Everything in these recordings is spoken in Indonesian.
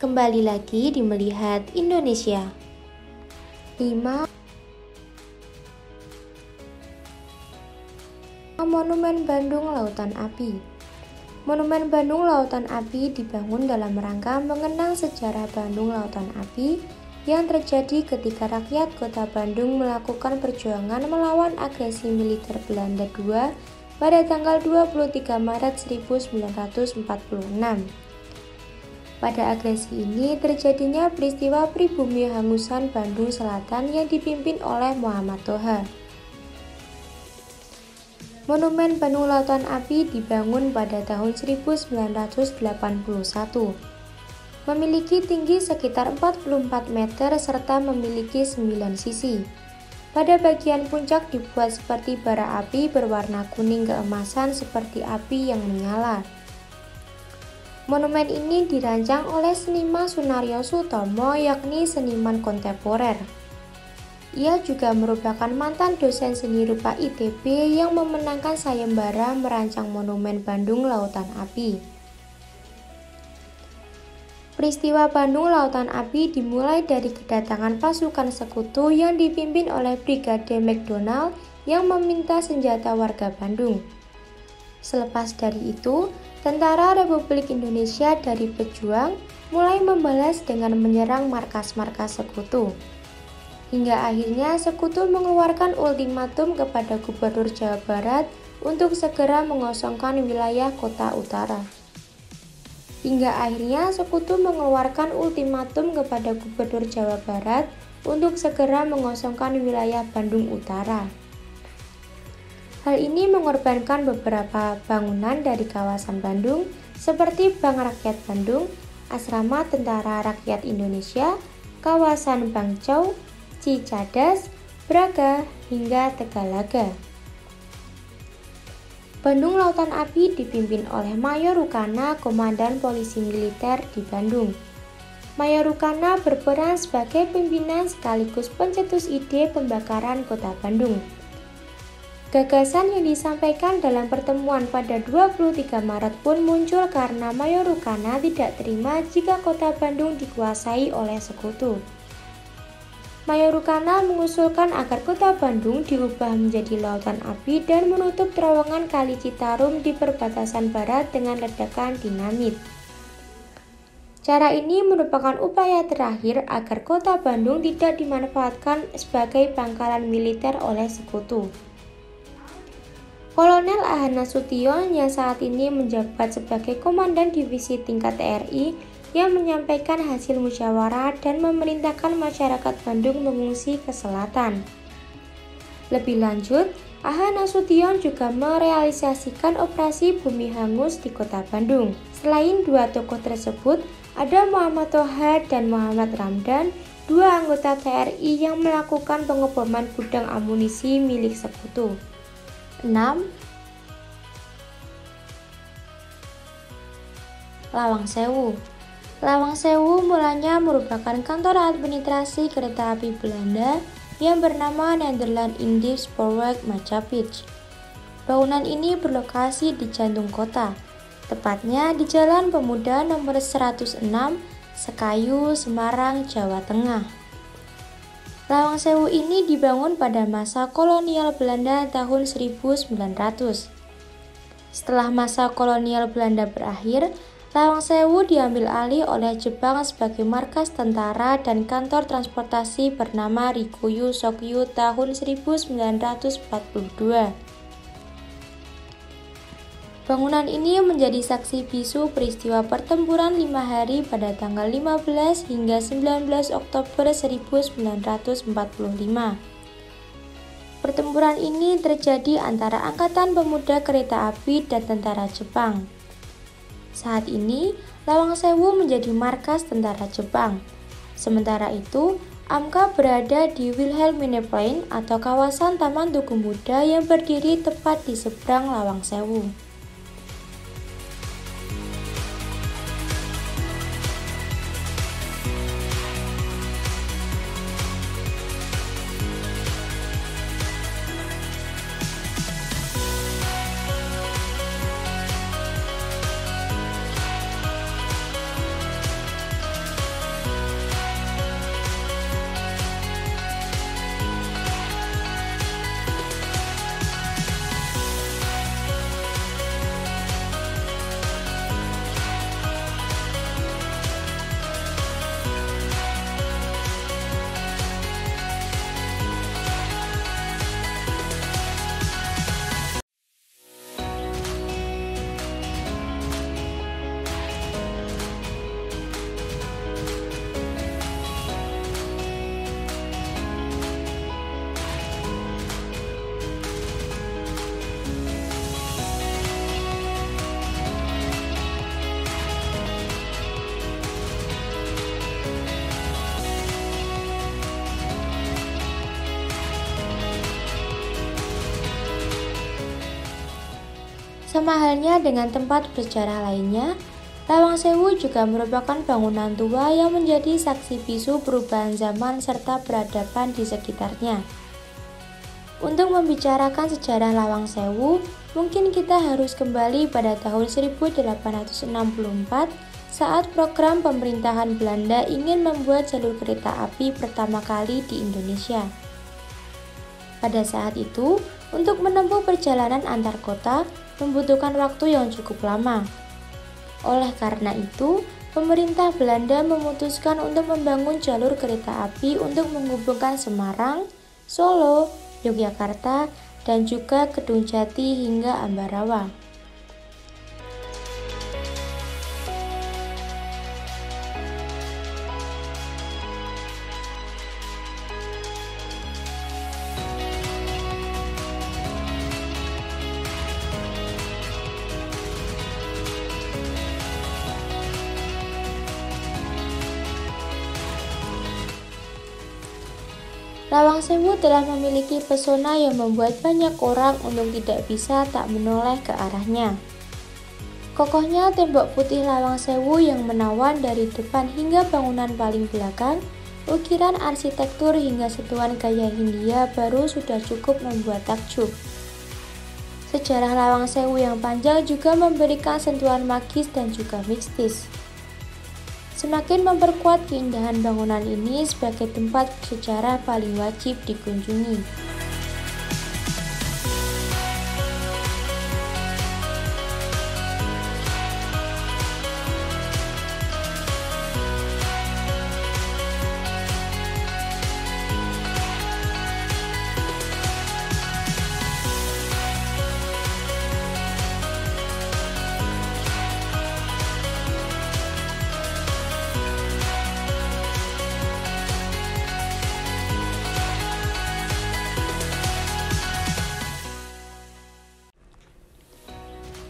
Kembali lagi di Melihat Indonesia. 5. Monumen Bandung Lautan Api. Monumen Bandung Lautan Api dibangun dalam rangka mengenang sejarah Bandung Lautan Api yang terjadi ketika rakyat kota Bandung melakukan perjuangan melawan agresi militer Belanda II pada tanggal 23 Maret 1946. Pada agresi ini terjadinya peristiwa pribumi hangusan Bandung Selatan yang dipimpin oleh Muhammad Toha. Monumen Bandung Lautan Api dibangun pada tahun 1981. Memiliki tinggi sekitar 44 meter serta memiliki 9 sisi. Pada bagian puncak dibuat seperti bara api berwarna kuning keemasan seperti api yang menyala. Monumen ini dirancang oleh seniman Sunaryo Sutomo, yakni seniman kontemporer. Ia juga merupakan mantan dosen seni rupa ITB yang memenangkan sayembara merancang Monumen Bandung Lautan Api. Peristiwa Bandung Lautan Api dimulai dari kedatangan pasukan sekutu yang dipimpin oleh Brigade McDonald yang meminta senjata warga Bandung. Selepas dari itu, Tentara Republik Indonesia dari Pejuang mulai membalas dengan menyerang markas-markas sekutu. Hingga akhirnya sekutu mengeluarkan ultimatum kepada Gubernur Jawa Barat untuk segera mengosongkan wilayah Kota Utara. Hingga akhirnya sekutu mengeluarkan ultimatum kepada Gubernur Jawa Barat untuk segera mengosongkan wilayah Bandung Utara. Hal ini mengorbankan beberapa bangunan dari kawasan Bandung seperti Bank Rakyat Bandung, Asrama Tentara Rakyat Indonesia, kawasan Bangcau, Cicadas, Braga, hingga Tegalaga. Bandung Lautan Api dipimpin oleh Mayor Rukana, Komandan Polisi Militer di Bandung. Mayor Rukana berperan sebagai pimpinan sekaligus pencetus ide pembakaran kota Bandung. Gagasan yang disampaikan dalam pertemuan pada 23 Maret pun muncul karena Mayor Rukana tidak terima jika kota Bandung dikuasai oleh sekutu. Mayor Rukana mengusulkan agar kota Bandung diubah menjadi lautan api dan menutup terowongan Kali Citarum di perbatasan barat dengan ledakan dinamit. Cara ini merupakan upaya terakhir agar kota Bandung tidak dimanfaatkan sebagai pangkalan militer oleh sekutu. Kolonel A.H. Nasution yang saat ini menjabat sebagai Komandan Divisi Tingkat TNI yang menyampaikan hasil musyawarah dan memerintahkan masyarakat Bandung mengungsi ke selatan. Lebih lanjut, A.H. Nasution juga merealisasikan operasi bumi hangus di kota Bandung. Selain dua tokoh tersebut, ada Muhammad Toha dan Muhammad Ramdan, dua anggota TNI yang melakukan pengeboman gudang amunisi milik sekutu. 6. Lawang Sewu. Lawang Sewu mulanya merupakan kantor administrasi kereta api Belanda yang bernama Nederland Indisch Spoorweg Majapahit. Bangunan ini berlokasi di jantung kota, tepatnya di Jalan Pemuda nomor 106, Sekayu, Semarang, Jawa Tengah. Lawang Sewu ini dibangun pada masa kolonial Belanda tahun 1900. Setelah masa kolonial Belanda berakhir, Lawang Sewu diambil alih oleh Jepang sebagai markas tentara dan kantor transportasi bernama Rikuyu Sokyu tahun 1942. Bangunan ini menjadi saksi bisu peristiwa pertempuran 5 hari pada tanggal 15 hingga 19 Oktober 1945. Pertempuran ini terjadi antara Angkatan Pemuda Kereta Api dan tentara Jepang. Saat ini, Lawang Sewu menjadi markas tentara Jepang. Sementara itu, AMKA berada di Wilhelminaplein atau kawasan Taman Tugu Muda yang berdiri tepat di seberang Lawang Sewu. Sama halnya dengan tempat bersejarah lainnya, Lawang Sewu juga merupakan bangunan tua yang menjadi saksi bisu perubahan zaman serta peradaban di sekitarnya. Untuk membicarakan sejarah Lawang Sewu, mungkin kita harus kembali pada tahun 1864 saat program pemerintahan Belanda ingin membuat jalur kereta api pertama kali di Indonesia. Pada saat itu, untuk menempuh perjalanan antar kota membutuhkan waktu yang cukup lama. Oleh karena itu, pemerintah Belanda memutuskan untuk membangun jalur kereta api untuk menghubungkan Semarang, Solo, Yogyakarta, dan juga Kedung Jati hingga Ambarawa. Lawang Sewu telah memiliki pesona yang membuat banyak orang untuk tidak bisa tak menoleh ke arahnya. Kokohnya tembok putih Lawang Sewu yang menawan dari depan hingga bangunan paling belakang, ukiran arsitektur hingga sentuhan gaya Hindia baru sudah cukup membuat takjub. Sejarah Lawang Sewu yang panjang juga memberikan sentuhan magis dan juga mistis. Semakin memperkuat keindahan bangunan ini sebagai tempat bersejarah paling wajib dikunjungi.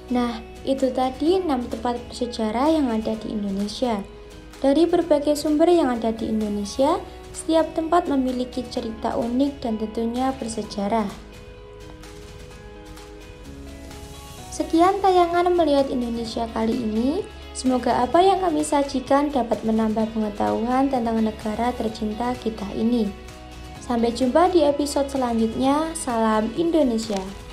Nah, itu tadi 6 tempat bersejarah yang ada di Indonesia. Dari berbagai sumber yang ada di Indonesia, setiap tempat memiliki cerita unik dan tentunya bersejarah. Sekian tayangan Melihat Indonesia kali ini. Semoga apa yang kami sajikan dapat menambah pengetahuan tentang negara tercinta kita ini. Sampai jumpa di episode selanjutnya. Salam Indonesia.